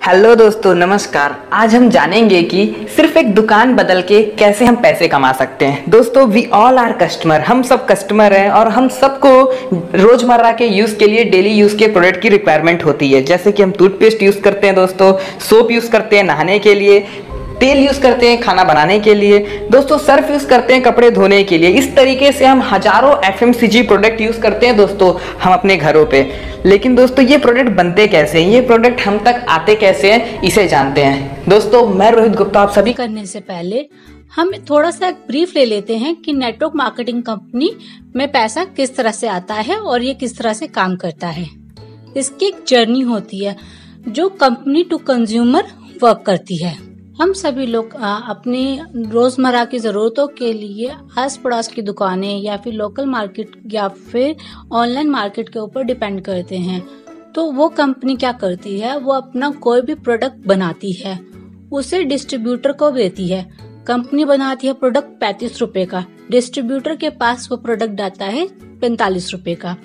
Hello दोस्तों, नमस्कार। आज हम जानेंगे कि सिर्फ एक दुकान बदल के कैसे हम पैसे कमा सकते हैं। दोस्तों, वी ऑल आर कस्टमर, हम सब कस्टमर हैं और हम सबको रोजमर्रा के यूज़ के लिए डेली यूज़ के प्रोडक्ट की रिक्वायरमेंट होती है। जैसे कि हम टूथपेस्ट यूज़ करते हैं दोस्तों, सोप यूज़ करते हैं नहाने के लिए, तेल यूज़ करते हैं खाना बनाने के लिए, दोस्तों सर्फ यूज़ करते हैं कपड़े धोने के लिए। इस तरीके से हम हजारों FMCG प्रोडक्ट यूज़ करते हैं दोस्तों हम अपने घरों पे। लेकिन दोस्तों, ये प्रोडक्ट बनते कैसे हैं, ये प्रोडक्ट हम तक आते कैसे हैं, इसे जानते हैं। दोस्तों, मैं रोहित गुप्ता आप सभी करने से पहले हम थोड़ा सा एक ब्रीफ ले लेते हैं कि नेटवर्क मार्केटिंग कंपनी में पैसा किस तरह से आता है और ये किस तरह से काम करता है। इसकी एक जर्नी होती है जो कंपनी टू कंज्यूमर वर्क करती है। हम सभी लोग अपनी रोजमर्रा की जरूरतों के लिए आस पड़ोस की दुकानें या फिर लोकल मार्केट या फिर ऑनलाइन मार्केट के ऊपर डिपेंड करते हैं। तो वो कंपनी क्या करती है, वो अपना कोई भी प्रोडक्ट बनाती है, उसे डिस्ट्रीब्यूटर को देती है। कंपनी बनाती है प्रोडक्ट 35 रुपए का, डिस्ट्रीब्यूटर के पास वो प्रोडक्ट आता है 45 रुपए का।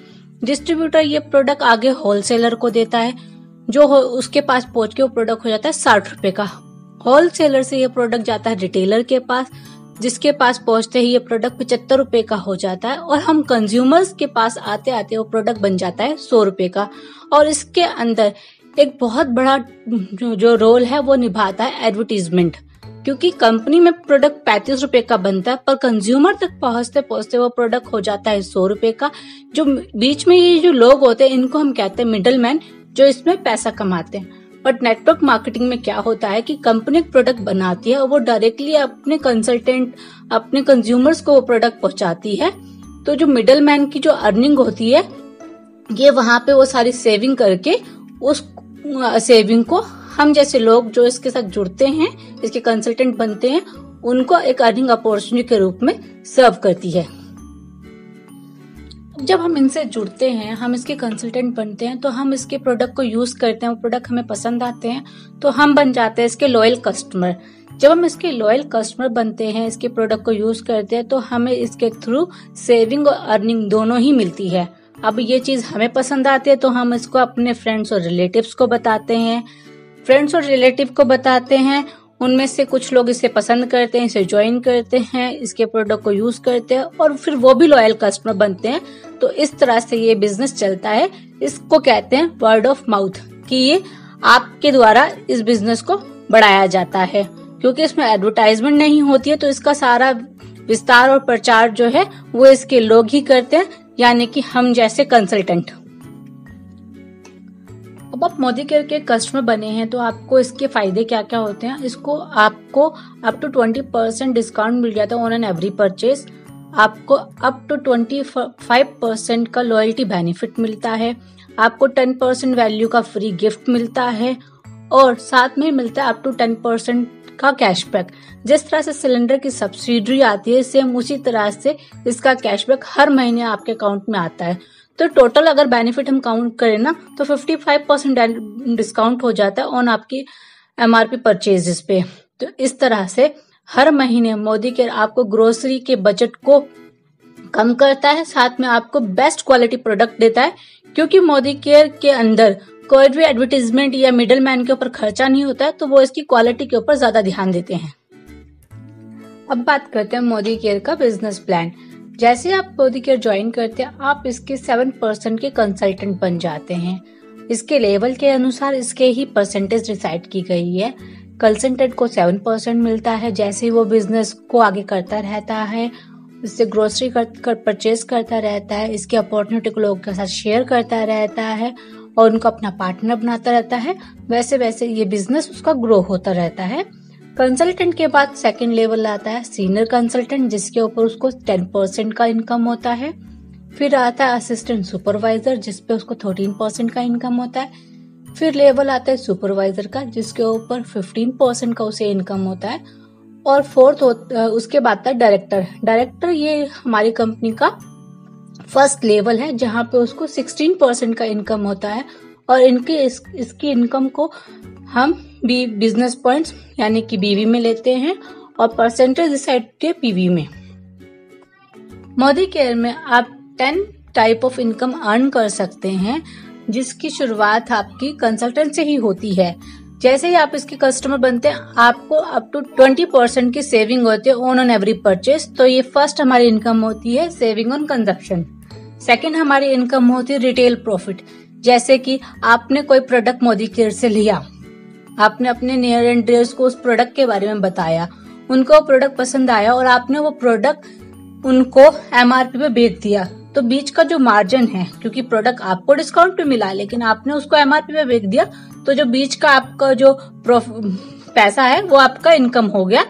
डिस्ट्रीब्यूटर ये प्रोडक्ट आगे होलसेलर को देता है, जो उसके पास पहुंच के वो प्रोडक्ट हो जाता है 60 रुपए का। होलसेलर से ये प्रोडक्ट जाता है रिटेलर के पास, जिसके पास पहुंचते ही ये प्रोडक्ट 75 रुपए का हो जाता है और हम कंज्यूमर्स के पास आते आते वो प्रोडक्ट बन जाता है 100 रुपए का। और इसके अंदर एक बहुत बड़ा जो रोल है वो निभाता है एडवर्टीजमेंट, क्योंकि कंपनी में प्रोडक्ट 35 रुपए का बनता है पर कंज्यूमर तक पहुंचते पहुंचते वो प्रोडक्ट हो जाता है 100 रुपए का। जो बीच में ये जो लोग होते हैं इनको हम कहते हैं मिडल मैन, जो इसमें पैसा कमाते हैं। बट नेटवर्क मार्केटिंग में क्या होता है कि कंपनी एक प्रोडक्ट बनाती है और वो डायरेक्टली अपने कंसल्टेंट, अपने कंज्यूमर्स को वो प्रोडक्ट पहुंचाती है। तो जो मिडल मैन की जो अर्निंग होती है, ये वहां पे वो सारी सेविंग करके उस सेविंग को हम जैसे लोग जो इसके साथ जुड़ते हैं, इसके कंसल्टेंट बनते हैं, उनको एक अर्निंग अपॉर्चुनिटी के रूप में सर्व करती है। जब हम इनसे जुड़ते हैं, हम इसके कंसल्टेंट बनते हैं, तो हम इसके प्रोडक्ट को यूज करते हैं, वो प्रोडक्ट हमें पसंद आते हैं, तो हम बन जाते हैं इसके लॉयल कस्टमर। जब हम इसके लॉयल कस्टमर बनते हैं, इसके प्रोडक्ट को यूज करते हैं, तो हमें इसके थ्रू सेविंग और अर्निंग दोनों ही मिलती है। अब ये चीज हमें पसंद आती है तो हम इसको अपने फ्रेंड्स और रिलेटिव्स को बताते हैं। फ्रेंड्स और रिलेटिव को बताते हैं, उनमें से कुछ लोग इसे पसंद करते हैं, इसे ज्वाइन करते हैं, इसके प्रोडक्ट को यूज करते हैं और फिर वो भी लॉयल कस्टमर बनते हैं। तो इस तरह से ये बिजनेस चलता है। इसको कहते हैं वर्ड ऑफ माउथ, कि ये आपके द्वारा इस बिजनेस को बढ़ाया जाता है। क्योंकि इसमें एडवर्टाइजमेंट नहीं होती है, तो इसका सारा विस्तार और प्रचार जो है वो इसके लोग ही करते हैं, यानी कि हम जैसे कंसल्टेंट। अब आप मोदी केयर के कस्टमर बने हैं तो आपको इसके फायदे क्या क्या होते हैं। इसको आपको अप टू 20% डिस्काउंट मिल जाता है ऑन एन एवरी परचेज। आपको अप टू 25% का लॉयल्टी बेनिफिट मिलता है। आपको 10% वैल्यू का फ्री गिफ्ट मिलता है और साथ में मिलता है अप टू 10% का कैशबैक। जिस तरह से सिलेंडर की सब्सिडी आती है, सेम उसी तरह से इसका कैशबैक हर महीने आपके अकाउंट में आता है। तो टोटल अगर बेनिफिट हम काउंट करें ना, तो 55% डिस्काउंट हो जाता है ऑन आपकी MRP परचेजेस पे। तो इस तरह से हर महीने मोदी केयर आपको ग्रोसरी के बजट को कम करता है, साथ में आपको बेस्ट क्वालिटी प्रोडक्ट देता है। क्योंकि मोदी केयर के अंदर कोई भी एडवर्टीजमेंट या मिडल मैन के ऊपर खर्चा नहीं होता है, तो वो इसकी क्वालिटी के ऊपर ज्यादा ध्यान देते हैं। अब बात करते हैं मोदी केयर का बिजनेस प्लान। जैसे आप मोदी केयर ज्वाइन करते हैं, आप इसके 7% के कंसल्टेंट बन जाते हैं। इसके लेवल के अनुसार इसके ही परसेंटेज डिसाइड की गई है। कंसल्टेंट को 7% मिलता है। जैसे ही वो बिजनेस को आगे करता रहता है, इससे ग्रोसरी परचेज करता रहता है, इसकी अपॉर्चुनिटी को लोगों के साथ शेयर करता रहता है और उनको अपना पार्टनर बनाता रहता है, वैसे वैसे ये बिजनेस उसका ग्रो होता रहता है। कंसल्टेंट के बाद सेकंड लेवल आता है सीनियर कंसल्टेंट, जिसके ऊपर उसको 10% का इनकम होता है। फिर आता है असिस्टेंट सुपरवाइजर, जिसपे उसको 13% का इनकम होता है। फिर लेवल आता है सुपरवाइजर का, जिसके ऊपर 15% का उसे इनकम होता है। और फोर्थ उसके बाद आता है डायरेक्टर। डायरेक्टर ये हमारी कंपनी का फर्स्ट लेवल है, जहाँ पे उसको 16% का इनकम होता है। और इसकी इनकम को हम बिजनेस पॉइंट्स यानी कि BV में लेते हैं और परसेंटेज डिसाइड के PV में। मोदी केयर में आप 10 टाइप ऑफ इनकम अर्न कर सकते हैं, जिसकी शुरुआत आपकी कंसल्टेंट से ही होती है। जैसे ही आप इसके कस्टमर बनते हैं आपको अप टू 20% की सेविंग होती है ऑन एवरी परचेज। तो ये फर्स्ट हमारी इनकम होती है सेविंग ऑन कंजप्शन। सेकंड हमारी इनकम होती है रिटेल प्रॉफिट। जैसे कि आपने कोई प्रोडक्ट मोदी केयर से लिया, आपने अपने नियर एंड डियर्स को उस प्रोडक्ट के बारे में बताया, उनको वो प्रोडक्ट पसंद आया और आपने वो प्रोडक्ट उनको MRP पे बेच दिया। तो बीच का जो मार्जिन है, क्योंकि प्रोडक्ट आपको डिस्काउंट पे मिला लेकिन आपने उसको MRP पे बेच दिया, तो जो बीच का आपका जो पैसा है वो आपका इनकम हो गया।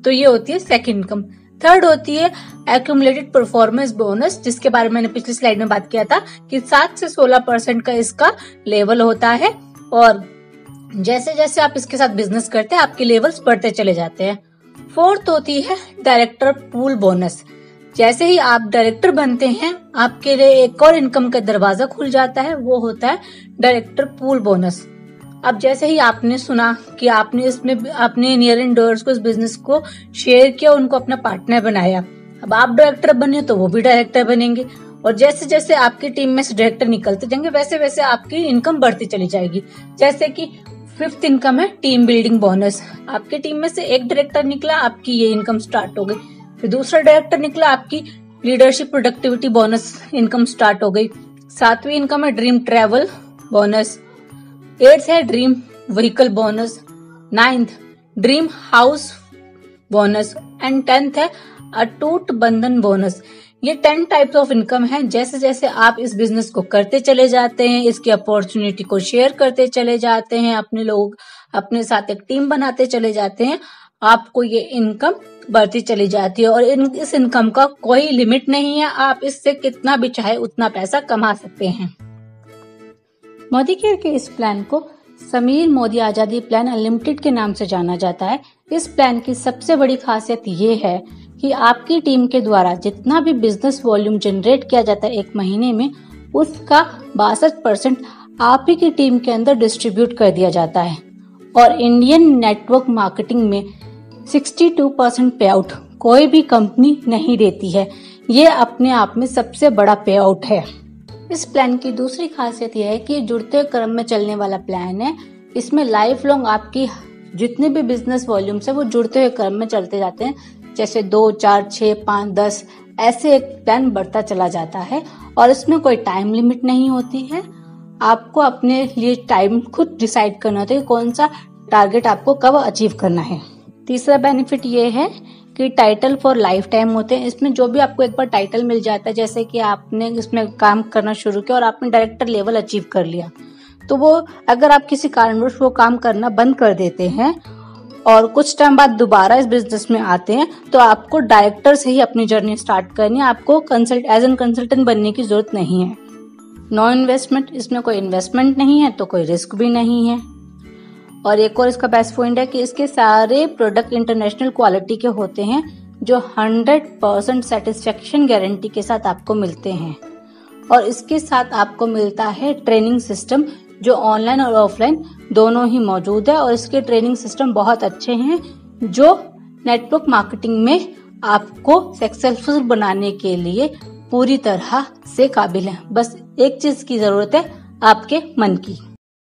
तो ये होती है सेकंड इनकम। थर्ड होती है एक्यूमुलेटेड परफॉर्मेंस बोनस, जिसके बारे में मैंने पिछली स्लाइड में बात किया था कि 7 से 16% का इसका लेवल होता है और जैसे जैसे आप इसके साथ बिजनेस करते हैं आपके लेवल्स बढ़ते चले जाते हैं। फोर्थ होती है डायरेक्टर पूल बोनस। जैसे ही आप डायरेक्टर बनते हैं आपके लिए एक और इनकम का दरवाजा खुल जाता है, वो होता है डायरेक्टर पूल बोनस। अब जैसे ही आपने सुना कि आपने इसमें अपने नियर एंड डियर्स को इस बिजनेस को शेयर किया, उनको अपना पार्टनर बनाया, अब आप डायरेक्टर बने तो वो भी डायरेक्टर बनेंगे और जैसे जैसे आपकी टीम में से डायरेक्टर निकलते जाएंगे वैसे वैसे आपकी इनकम बढ़ती चली जाएगी। जैसे कि फिफ्थ इनकम है टीम बिल्डिंग बोनस। आपकी टीम में से एक डायरेक्टर निकला, आपकी ये इनकम स्टार्ट हो गई। फिर दूसरा डायरेक्टर निकला, आपकी leadership productivity bonus income start हो गई। सातवीं इनकम है ड्रीम ट्रेवल बोनस। 8th है dream vehicle bonus. 9th dream house bonus and 10th है अटूट बंधन बोनस। ये 10 टाइप्स ऑफ इनकम है। जैसे जैसे आप इस बिजनेस को करते चले जाते हैं, इसकी अपॉर्चुनिटी को शेयर करते चले जाते हैं, अपने लोग अपने साथ एक टीम बनाते चले जाते हैं, आपको ये इनकम बढ़ती चली जाती है और इस इनकम का कोई लिमिट नहीं है। आप इससे कितना भी चाहे उतना पैसा कमा सकते हैं। मोदी केयर के इस प्लान को समीर मोदी आजादी प्लान अनलिमिटेड के नाम से जाना जाता है। इस प्लान की सबसे बड़ी खासियत ये है कि आपकी टीम के द्वारा जितना भी बिजनेस वॉल्यूम जनरेट किया जाता है एक महीने में, उसका 62% आप ही की टीम के अंदर डिस्ट्रीब्यूट कर दिया जाता है और इंडियन नेटवर्क मार्केटिंग में 62% पे आउट कोई भी कंपनी नहीं देती है। ये अपने आप में सबसे बड़ा पे आउट है। इस प्लान की दूसरी खासियत यह है कि जुड़ते क्रम में चलने वाला प्लान है। इसमें लाइफ लॉन्ग आपकी जितने भी बिजनेस वॉल्यूम्स है वो जुड़ते हुए क्रम में चलते जाते हैं। जैसे 2, 4, 6, 5, 10 ऐसे एक प्लान बढ़ता चला जाता है और इसमें कोई टाइम लिमिट नहीं होती है। आपको अपने लिए टाइम खुद डिसाइड करना होता है कौन सा टारगेट आपको कब अचीव करना है। तीसरा बेनिफिट ये है कि टाइटल फॉर लाइफ टाइम होते हैं। इसमें जो भी आपको एक बार टाइटल मिल जाता है, जैसे कि आपने इसमें काम करना शुरू किया और आपने डायरेक्टर लेवल अचीव कर लिया, तो वो अगर आप किसी कारणवश वो काम करना बंद कर देते हैं और कुछ टाइम बाद दोबारा इस बिजनेस में आते हैं तो आपको डायरेक्टर से ही अपनी जर्नी स्टार्ट करनी है। आपको एज एन कंसल्टेंट बनने की जरूरत नहीं है। नो इन्वेस्टमेंट, इसमें कोई इन्वेस्टमेंट नहीं है तो कोई रिस्क भी नहीं है। और एक और इसका बेस्ट पॉइंट है कि इसके सारे प्रोडक्ट इंटरनेशनल क्वालिटी के होते हैं जो 100% सेटिस्फेक्शन गारंटी के साथ आपको मिलते हैं। और इसके साथ आपको मिलता है ट्रेनिंग सिस्टम जो ऑनलाइन और ऑफलाइन दोनों ही मौजूद है और इसके ट्रेनिंग सिस्टम बहुत अच्छे हैं जो नेटवर्क मार्केटिंग में आपको सक्सेसफुल बनाने के लिए पूरी तरह से काबिल है। बस एक चीज की जरूरत है, आपके मन की।